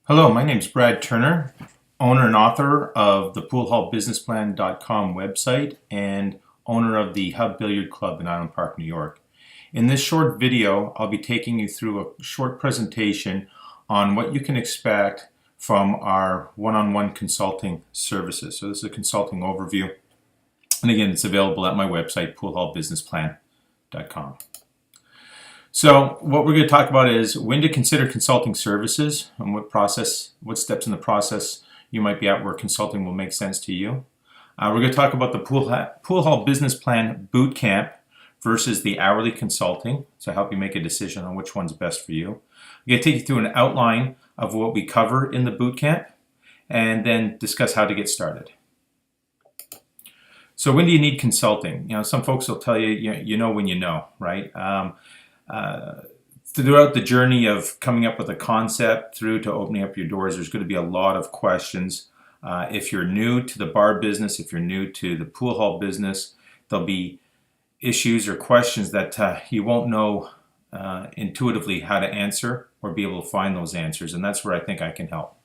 Hello, my name is Brad Turner, owner and author of the poolhallbusinessplan.com website and owner of the Hub Billiard Club in Island Park, New York. In this short video, I'll be taking you through a short presentation on what you can expect from our one-on-one consulting services. So this is a consulting overview. And again, it's available at my website, poolhallbusinessplan.com. So what we're going to talk about is when to consider consulting services and what steps in the process you might be at where consulting will make sense to you. We're going to talk about the Pool Hall Business Plan Bootcamp versus the hourly consulting to help you make a decision on which one's best for you. I'm going to take you through an outline of what we cover in the bootcamp and then discuss how to get started. So when do you need consulting? You know, some folks will tell you, you know when you know, right? Throughout the journey of coming up with a concept through to opening up your doors, there's going to be a lot of questions. If you're new to the bar business, if you're new to the pool hall business, there'll be issues or questions that you won't know intuitively how to answer or be able to find those answers, and that's where I think I can help.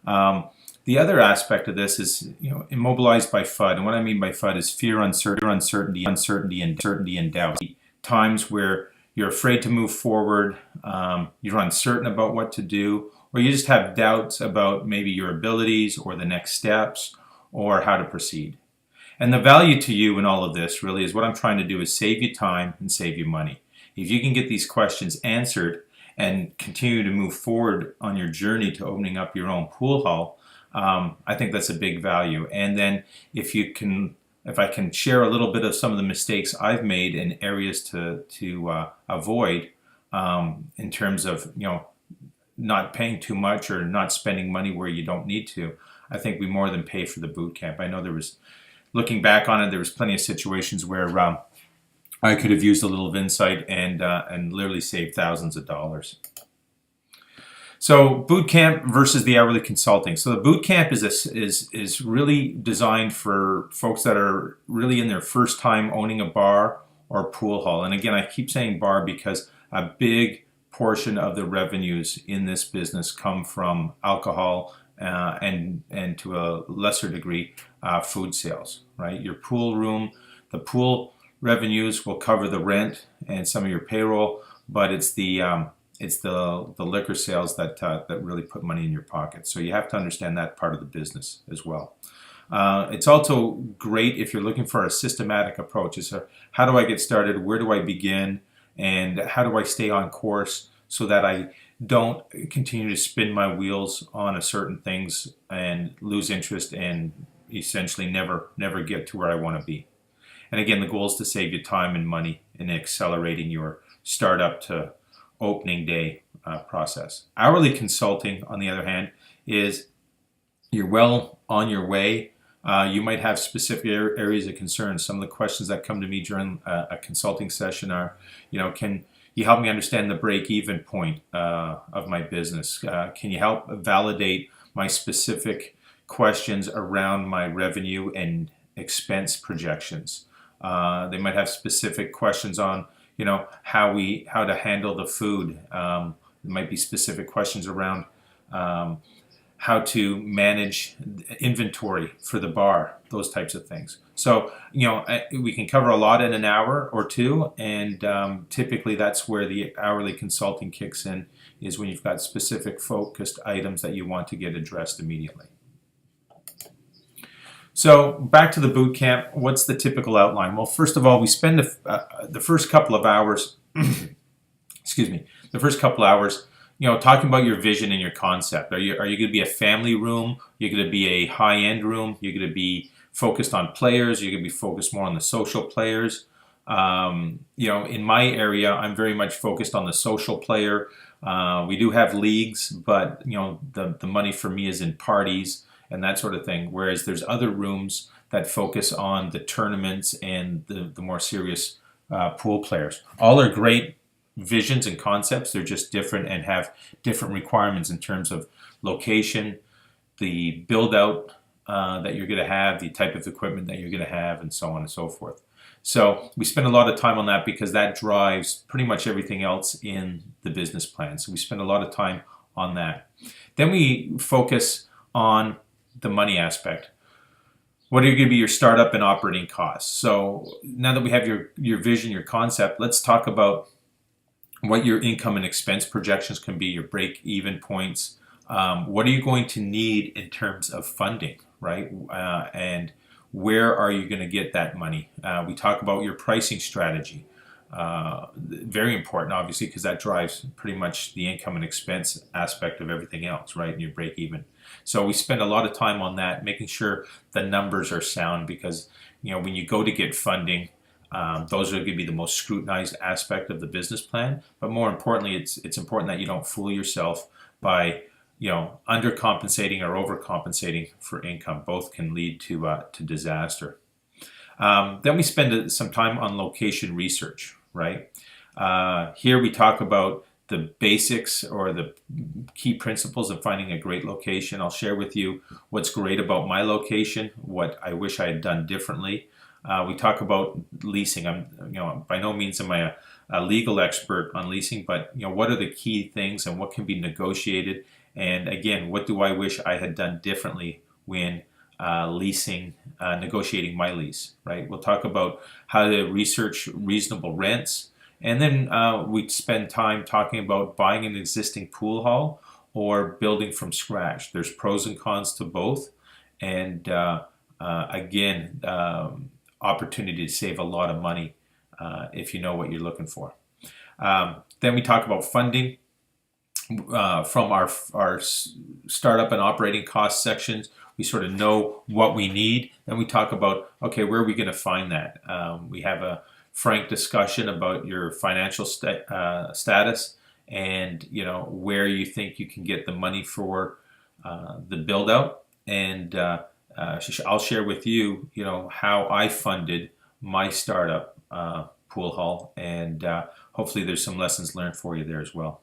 The other aspect of this is, immobilized by FUD, and what I mean by FUD is fear, uncertainty, and doubt. Times where you're afraid to move forward, you're uncertain about what to do, or you just have doubts about maybe your abilities or the next steps or how to proceed. And the value to you in all of this really is what I'm trying to do is save you time and save you money. If you can get these questions answered and continue to move forward on your journey to opening up your own pool hall, I think that's a big value. And then if I can share a little bit of some of the mistakes I've made and areas to avoid in terms of not paying too much or not spending money where you don't need to, I think we more than pay for the boot camp. I know looking back on it, there was plenty of situations where I could have used a little of insight and literally saved thousands of dollars. So bootcamp versus the hourly consulting. So the bootcamp is really designed for folks that are really in their first time owning a bar or pool hall. And again, I keep saying bar because a big portion of the revenues in this business come from alcohol and to a lesser degree food sales. Right, your pool room, the pool revenues will cover the rent and some of your payroll, but it's the liquor sales that really put money in your pocket. So you have to understand that part of the business as well. It's also great if you're looking for a systematic approach. It's how do I get started? Where do I begin? And how do I stay on course so that I don't continue to spin my wheels on a certain things and lose interest and essentially never get to where I want to be. And again, the goal is to save you time and money in accelerating your startup to opening day process. Hourly consulting, on the other hand, is you're well on your way. You might have specific areas of concern. Some of the questions that come to me during a consulting session are, can you help me understand the break-even point of my business? Can you help validate my specific questions around my revenue and expense projections? They might have specific questions on how to handle the food. There might be specific questions around how to manage inventory for the bar, those types of things. So, we can cover a lot in an hour or two, and typically that's where the hourly consulting kicks in, is when you've got specific focused items that you want to get addressed immediately. So back to the boot camp, what's the typical outline? Well, first of all, we spend the first couple of hours, talking about your vision and your concept. Are you going to be a family room? You're going to be a high-end room? You're going to be focused on players? You're going to be focused more on the social players? In my area, I'm very much focused on the social player. We do have leagues, but the money for me is in parties and that sort of thing, whereas there's other rooms that focus on the tournaments and the more serious pool players. All are great visions and concepts. They're just different and have different requirements in terms of location, the build-out that you're going to have, the type of equipment that you're going to have, and so on and so forth. So we spend a lot of time on that because that drives pretty much everything else in the business plan. So we spend a lot of time on that. Then we focus on the money aspect. What are going to be your startup and operating costs? So now that we have your vision, your concept, let's talk about what your income and expense projections can be, your break-even points. What are you going to need in terms of funding, right? And where are you going to get that money? We talk about your pricing strategy. Very important, obviously, because that drives pretty much the income and expense aspect of everything else, right? And your break even. So we spend a lot of time on that, making sure the numbers are sound, because when you go to get funding, those are going to be the most scrutinized aspect of the business plan. But more importantly, it's important that you don't fool yourself by undercompensating or overcompensating for income. Both can lead to disaster. Then we spend some time on location research, right? Here we talk about the basics or the key principles of finding a great location. I'll share with you what's great about my location, what I wish I had done differently. We talk about leasing. I'm, by no means am I a legal expert on leasing, but what are the key things and what can be negotiated? And again, what do I wish I had done differently when negotiating my lease, right? We'll talk about how to research reasonable rents. And then we spend time talking about buying an existing pool hall or building from scratch. There's pros and cons to both. And again, opportunity to save a lot of money if you know what you're looking for. Then we talk about funding from our startup and operating cost sections. We sort of know what we need. Then we talk about, okay, where are we going to find that? We have a frank discussion about your financial status and where you think you can get the money for the build out. And I'll share with you, how I funded my startup pool hall, and hopefully there's some lessons learned for you there as well.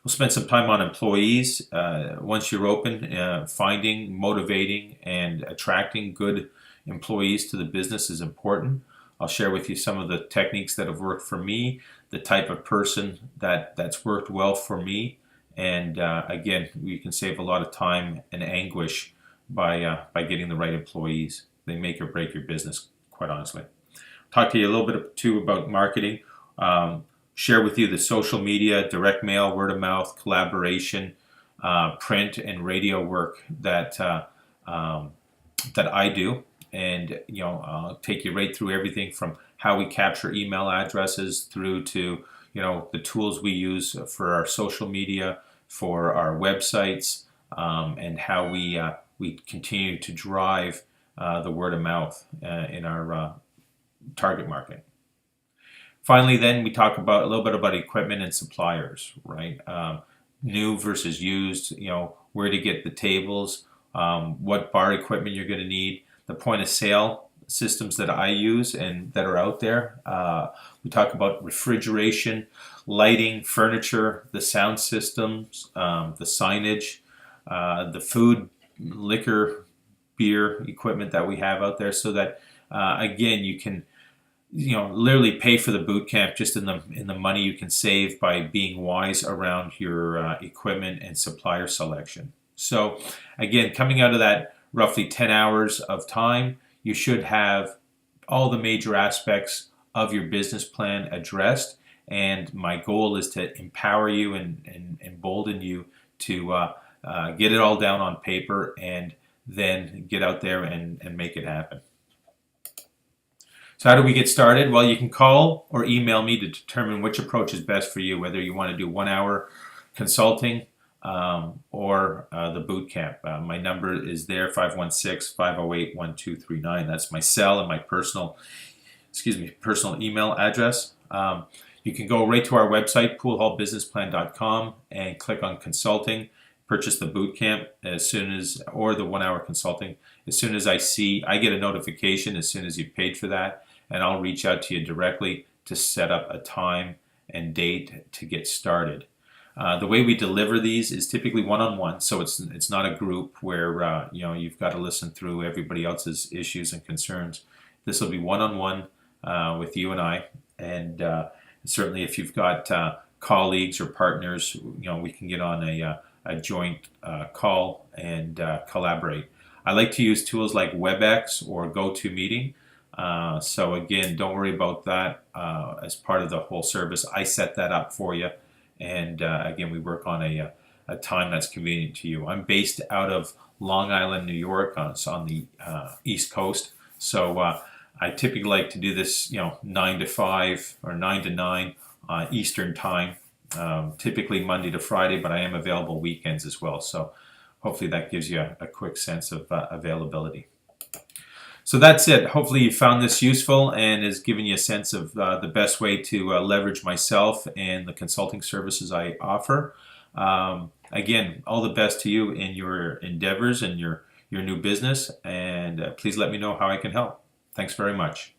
We'll spend some time on employees. Once you're open, finding, motivating, and attracting good employees to the business is important. I'll share with you some of the techniques that have worked for me, the type of person that's worked well for me, and again, you can save a lot of time and anguish by getting the right employees. They make or break your business, quite honestly. Talk to you a little bit too about marketing. Share with you the social media, direct mail, word of mouth, collaboration, print and radio work that I do, and I'll take you right through everything from how we capture email addresses through to the tools we use for our social media, for our websites, and how we continue to drive the word of mouth in our target market. Finally, then we talk about a little bit about equipment and suppliers, right? New versus used, where to get the tables, what bar equipment you're going to need, the point of sale systems that I use and that are out there. We talk about refrigeration, lighting, furniture, the sound systems, the signage, the food, liquor, beer equipment that we have out there, so that again, you can literally pay for the boot camp just in the money you can save by being wise around your equipment and supplier selection. So again, coming out of that roughly 10 hours of time, you should have all the major aspects of your business plan addressed. And my goal is to empower you and embolden you to get it all down on paper and then get out there and make it happen. So how do we get started? Well, you can call or email me to determine which approach is best for you, whether you want to do 1 hour consulting or the boot camp. My number is there, 516-508-1239. That's my cell and my personal email address. You can go right to our website, poolhallbusinessplan.com, and click on consulting. Purchase the boot camp or the 1 hour consulting. As soon as I get a notification as soon as you've paid for that, and I'll reach out to you directly to set up a time and date to get started. The way we deliver these is typically one-on-one, so it's not a group where you've got to listen through everybody else's issues and concerns. This will be one-on-one with you and I, and certainly if you've got colleagues or partners, we can get on a joint call and collaborate. I like to use tools like WebEx or GoToMeeting. So again, don't worry about that as part of the whole service. I set that up for you. And again, we work on a time that's convenient to you. I'm based out of Long Island, New York, so on the East Coast. So I typically like to do this, 9 to 5 or 9 to 9 Eastern time, typically Monday to Friday, but I am available weekends as well. So hopefully that gives you a quick sense of availability. So that's it. Hopefully you found this useful and has given you a sense of the best way to leverage myself and the consulting services I offer. Again, all the best to you in your endeavors and your new business, and please let me know how I can help. Thanks very much.